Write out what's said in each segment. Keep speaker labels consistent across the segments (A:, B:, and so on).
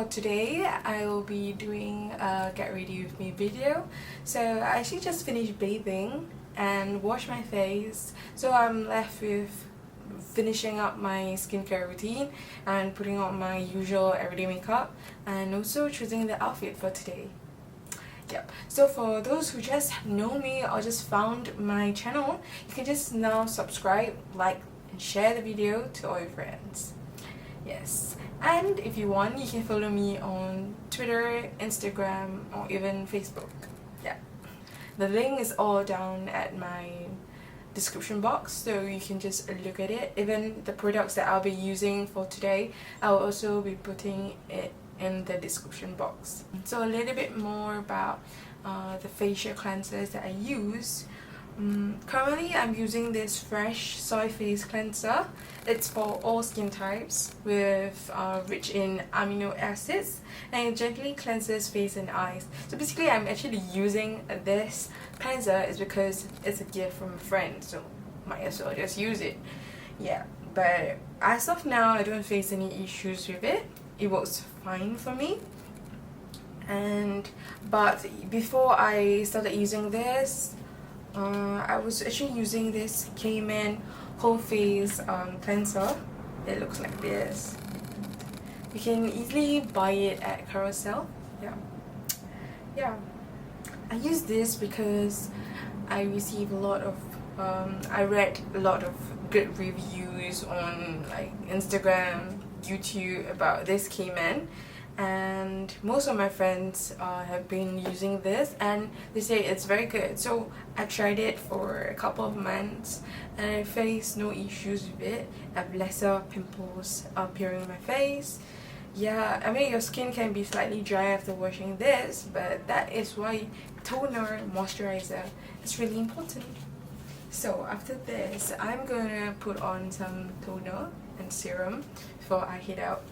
A: for today, I will be doing a get ready with me video. So I actually just finished bathing and washed my face, so I'm left with finishing up my skincare routine and putting on my usual everyday makeup and also choosing the outfit for today. Yep. So for those who just know me or just found my channel, you can just now subscribe, like and share the video to all your friends. Yes, and if you want, you can follow me on Twitter, Instagram, or even Facebook. Yeah, the link is all down at my description box, so you can just look at it. Even the products that I'll be using for today, I'll also be putting it in the description box. So a little bit more about the facial cleansers that I use. Currently I'm using this fresh soy face cleanser. It's for all skin types, with rich in amino acids, and it gently cleanses face and eyes. So basically I'm actually using this cleanser is because it's a gift from a friend, so might as well just use it. Yeah, but as of now I don't face any issues with it. It works fine for me. But before I started using this, I was actually using this KAYMAN CoalFace cleanser. It looks like this. You can easily buy it at Carousel. Yeah. I use this because I receive a lot of I read a lot of good reviews on like Instagram, YouTube about this KAYMAN, and most of my friends have been using this and they say it's very good. So I tried it for a couple of months and I faced no issues with it. I have lesser pimples appearing on my face. Yeah, I mean your skin can be slightly dry after washing this, but that is why toner, moisturizer is really important. So after this, I'm gonna put on some toner and serum before I head out.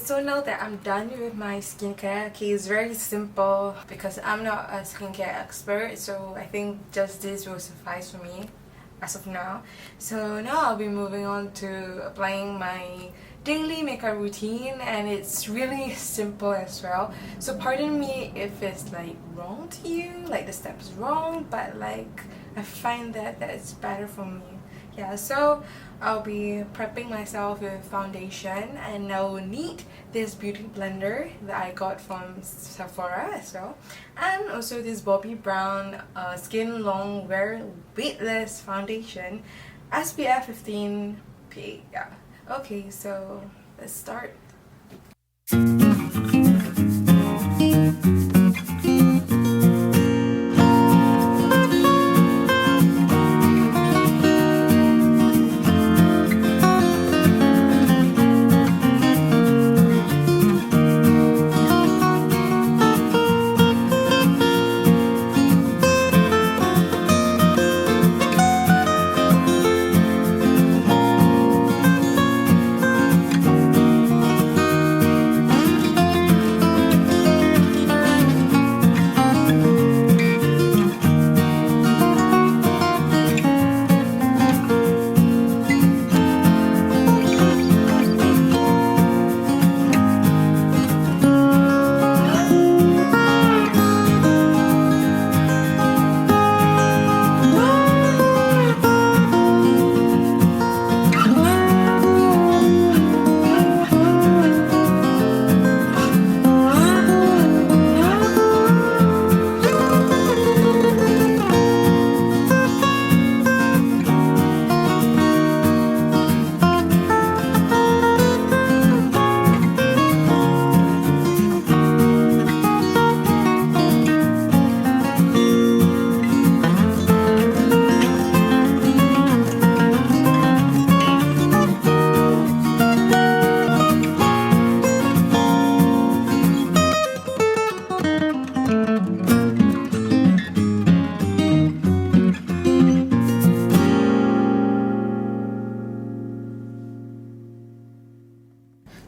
A: So now that I'm done with my skincare, okay, it's very simple because I'm not a skincare expert, so I think just this will suffice for me as of now. So now I'll be moving on to applying my daily makeup routine, and it's really simple as well. So pardon me if it's like wrong to you, like the step is wrong, but like I find that it's better for me. Yeah, so I'll be prepping myself with foundation, and I will need this beauty blender that I got from Sephora as well, and also this Bobbi Brown Skin Long Wear Weightless Foundation, SPF 15 PA. Yeah. Okay, so let's start.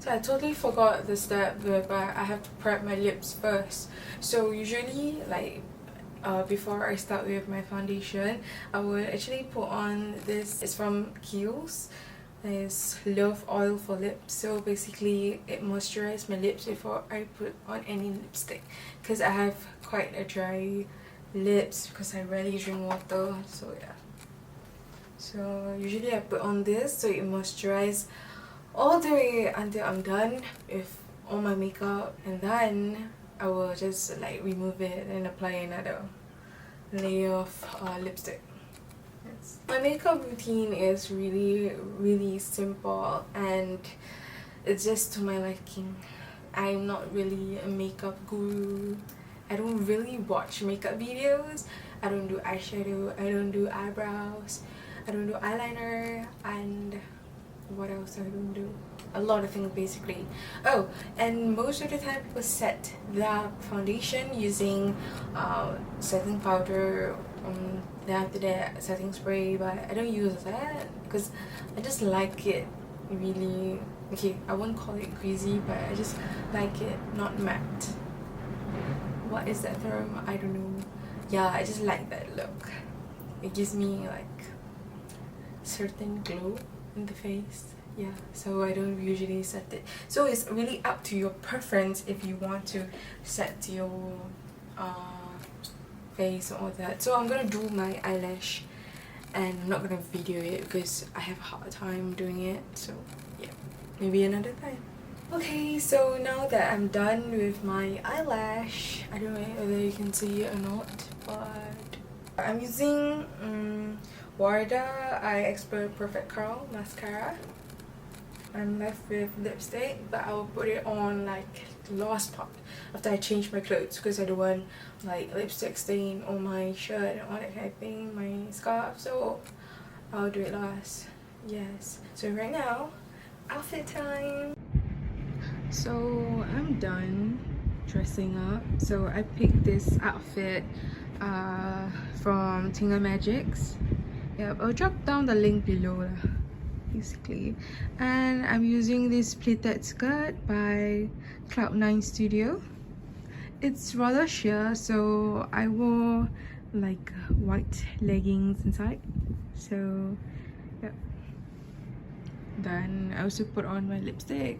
A: So I totally forgot the step whereby I have to prep my lips first. So usually, like before I start with my foundation, I would actually put on this. It's from KIEHL'S. It's Love Oil for Lips. So basically it moisturizes my lips before I put on any lipstick, because I have quite a dry lips because I rarely drink water. So yeah, so usually I put on this so it moisturizes all the way until I'm done with all my makeup, and then I will just like remove it and apply another layer of lipstick. Yes. My makeup routine is really simple and it's just to my liking. I'm not really a makeup guru. I don't really watch makeup videos. I don't do eyeshadow, I don't do eyebrows, I don't do eyeliner, and what else I don't do? A lot of things basically. Oh, and most of the time people set the foundation using setting powder, then after that setting spray, but I don't use that because I just like it really, okay, I won't call it greasy, but I just like it not matte. What is that term? I don't know. Yeah, I just like that look. It gives me like certain glow in the face. Yeah, so I don't usually set it. So it's really up to your preference if you want to set your face or all that. So I'm gonna do my eyelash and I'm not gonna video it because I have a hard time doing it. So yeah, maybe another time. Okay, so now that I'm done with my eyelash, I don't know whether you can see it or not, but I'm using HADA I Expert Perfect Curl Mascara. I'm left with lipstick, but I will put it on like the last part after I change my clothes because I don't want like lipstick stain on my shirt and all that kind of thing, my scarf, so I'll do it last. Yes, so right now, outfit time. So I'm done dressing up. So I picked this outfit from Tingle Magics. Yep, I'll drop down the link below basically. And I'm using this pleated skirt by Cloud9 Studio. It's rather sheer, so I wore like white leggings inside. So yeah. Then I also put on my lipstick.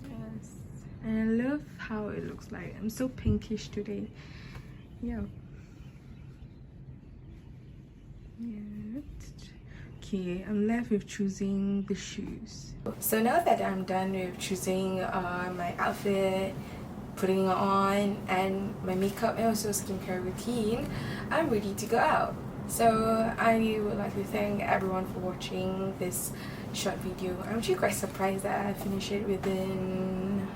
A: Yes, and I love how it looks like. I'm so pinkish today. Yeah. Okay, I'm left with choosing the shoes. So now that I'm done with choosing my outfit, putting it on, and my makeup and also skincare routine, I'm ready to go out. So I would like to thank everyone for watching this short video. I'm actually quite surprised that I finished it within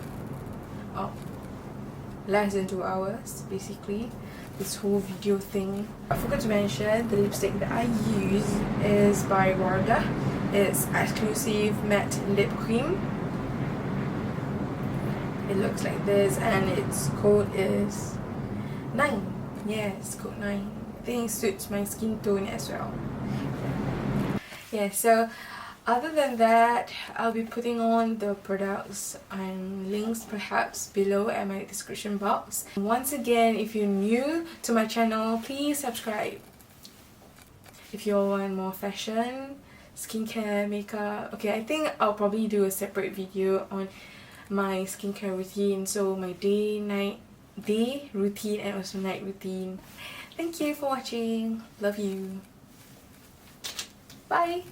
A: less than 2 hours basically, this whole video thing. I forgot to mention the lipstick that I use is by HADA. It's exclusive matte lip cream. It looks like this and its code is 9. Yes, code 9. I think it suits my skin tone as well. Yeah, so other than that, I'll be putting on the products and links perhaps below at my description box. Once again, if you're new to my channel, please subscribe. If you want more fashion, skincare, makeup, okay, I think I'll probably do a separate video on my skincare routine, so my day routine and also night routine. Thank you for watching. Love you. Bye.